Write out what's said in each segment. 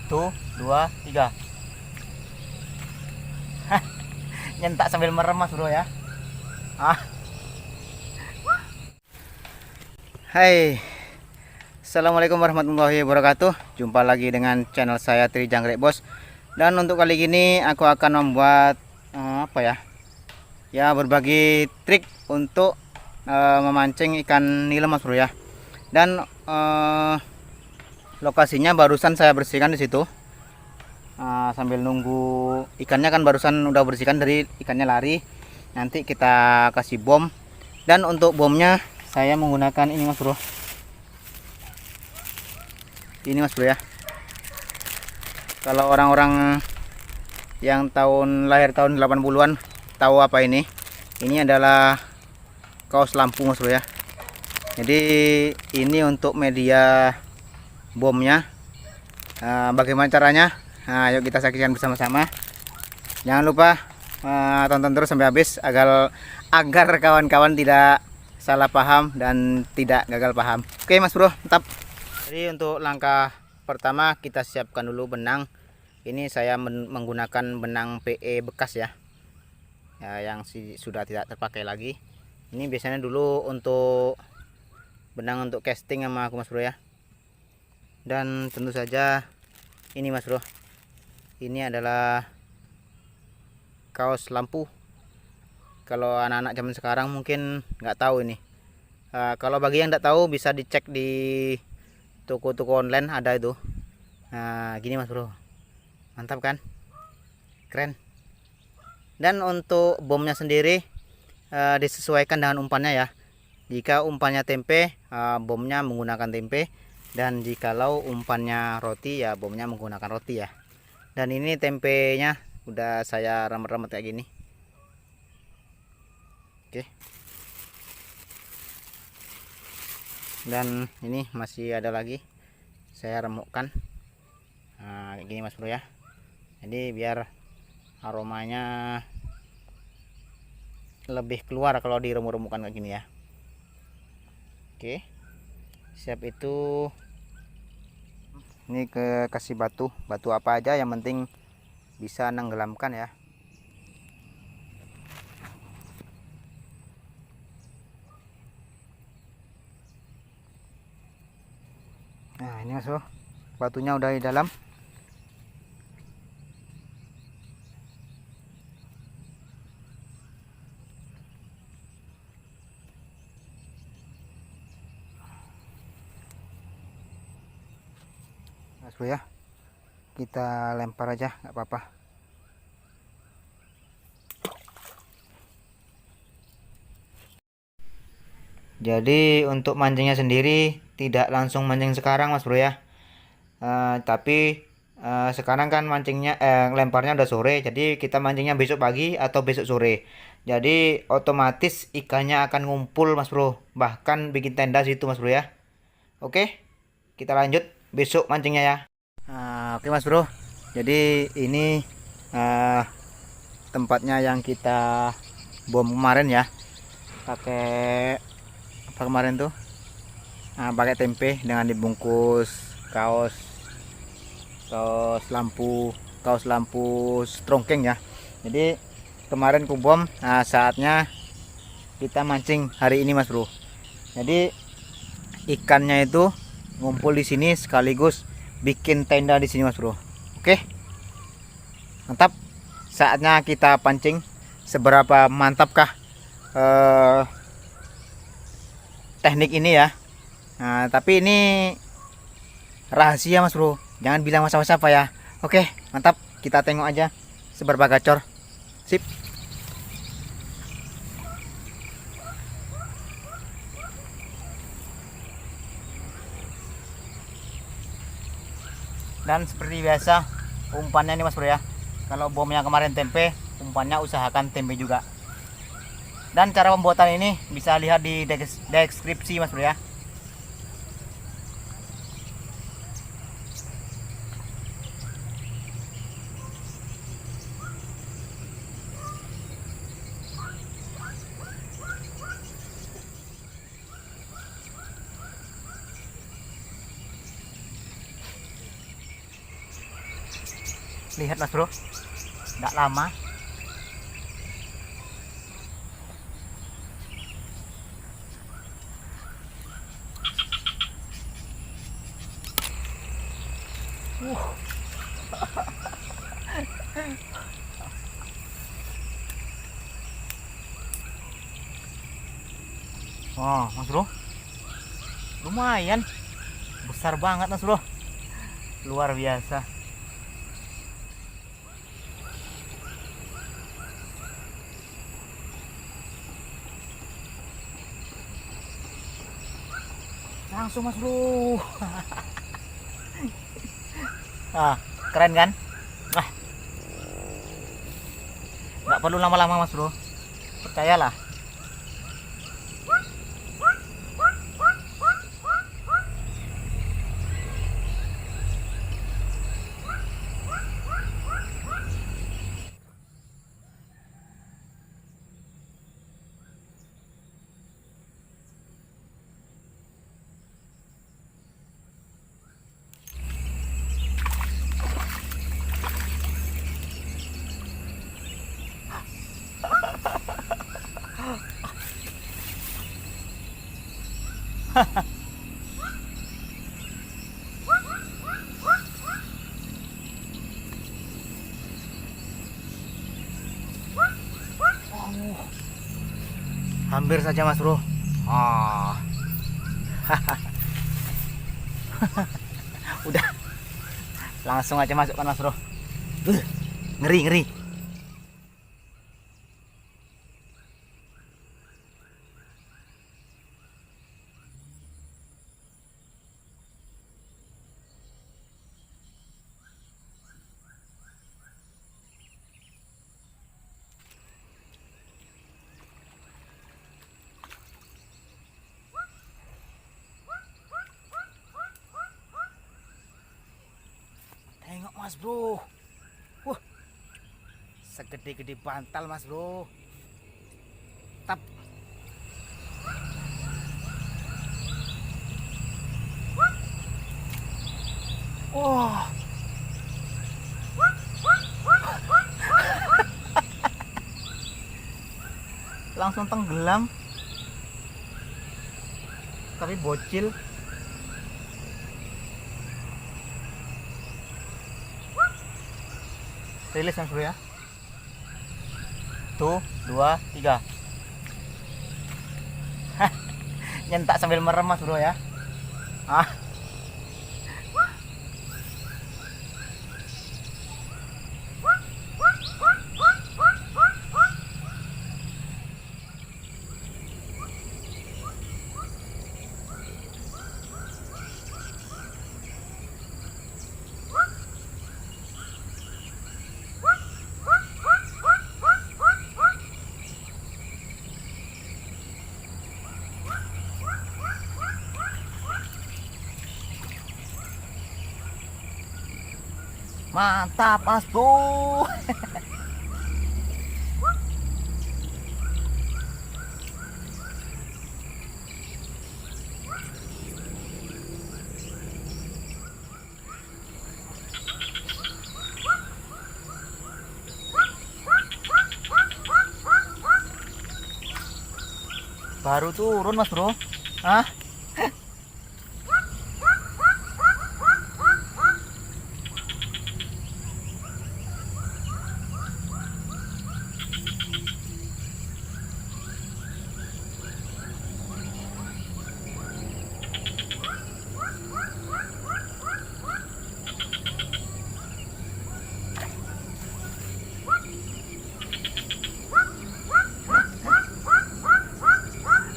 Satu, dua, tiga. Nyentak sambil merem mas bro ya. Ah. Hai. Assalamualaikum warahmatullahi wabarakatuh. Jumpa lagi dengan channel saya Tri Jangkrik Bos. Dan untuk kali ini aku akan membuat apa ya? Ya, berbagi trik untuk memancing ikan nila mas bro ya. Dan lokasinya barusan saya bersihkan di situ. Sambil nunggu ikannya kan barusan udah bersihkan dari ikannya lari. Nanti kita kasih bom. Dan untuk bomnya saya menggunakan ini mas bro. Ini mas bro ya. Kalau orang-orang yang lahir tahun 80-an tahu apa ini? Ini adalah kaos lampu mas bro ya. Jadi ini untuk media bomnya. Bagaimana caranya? Nah, yuk kita saksikan bersama-sama. Jangan lupa tonton terus sampai habis agar kawan-kawan tidak salah paham dan tidak gagal paham. Oke mas bro, mantap. Jadi untuk langkah pertama kita siapkan dulu benang. Ini saya menggunakan benang PE bekas ya, yang sudah tidak terpakai lagi. Ini biasanya dulu untuk benang untuk casting sama aku mas bro ya. Dan tentu saja ini mas bro, ini adalah kaos lampu. Kalau anak-anak zaman sekarang mungkin nggak tahu ini. Kalau bagi yang nggak tahu bisa dicek di toko-toko online ada itu. Nah gini mas bro, mantap kan, keren. Dan untuk bomnya sendiri disesuaikan dengan umpannya ya. Jika umpannya tempe, bomnya menggunakan tempe. Dan jikalau umpannya roti ya bomnya menggunakan roti ya. Dan ini tempenya udah saya remet-remet kayak gini. Oke. Dan ini masih ada lagi, saya remukkan. Nah, kayak gini mas bro ya. Jadi biar aromanya lebih keluar kalau diremuk-remukkan kayak gini ya. Oke. Siap itu. Ini kasih batu apa aja yang penting bisa nenggelamkan ya. Nah ini mas bro, batunya udah di dalam. Mas bro ya, kita lempar aja nggak apa-apa. Jadi untuk mancingnya sendiri tidak langsung mancing sekarang mas bro ya. Tapi sekarang kan mancingnya lemparnya udah sore, jadi kita mancingnya besok pagi atau besok sore. Jadi otomatis ikannya akan ngumpul mas bro, bahkan bikin tenda situ mas bro ya. Oke, kita lanjut besok mancingnya ya. Oke mas bro, jadi ini tempatnya yang kita bom kemarin ya, pakai apa kemarin tuh, pakai tempe dengan dibungkus kaos lampu strongking ya. Jadi kemarin ku bom, saatnya kita mancing hari ini mas bro. Jadi ikannya itu ngumpul di sini sekaligus bikin tenda di sini mas bro. Oke, mantap. Saatnya kita pancing. Seberapa mantapkah teknik ini ya. Tapi ini rahasia mas bro, jangan bilang siapa-siapa ya. Oke, mantap. Kita tengok aja seberapa gacor. Sip. Dan seperti biasa umpannya nih mas bro ya. Kalau bomnya kemarin tempe, umpannya usahakan tempe juga. Dan cara pembuatan ini bisa lihat di deskripsi mas bro ya. Lihat mas bro, nggak lama. Oh mas bro, lumayan besar banget mas bro, luar biasa. Langsung mas bro. Keren kan? Nggak perlu lama-lama mas bro, percayalah. Hampir saja mas bro. Udah, langsung aja masukkan mas bro. Ngeri ngeri. Tengok mas bro, wah, segede-gede bantal mas bro. Tap. Wah. Langsung tenggelam. Tapi bocil. Rilis mas bro ya. Tuh, 2, 3. Nyentak sambil merem mas bro ya. Mantap mas bro. Baru turun mas bro.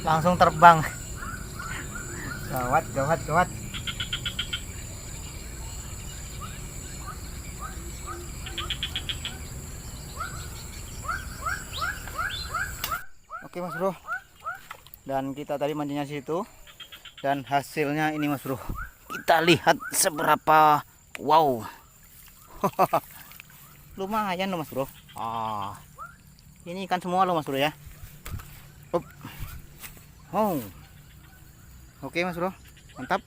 Langsung terbang. Gawat, gawat, gawat. Oke mas bro, dan kita tadi mancingnya situ, dan hasilnya ini mas bro. Kita lihat seberapa wow. Lumayan loh mas bro. Ini ikan semua loh mas bro ya. Oke mas bro, mantap.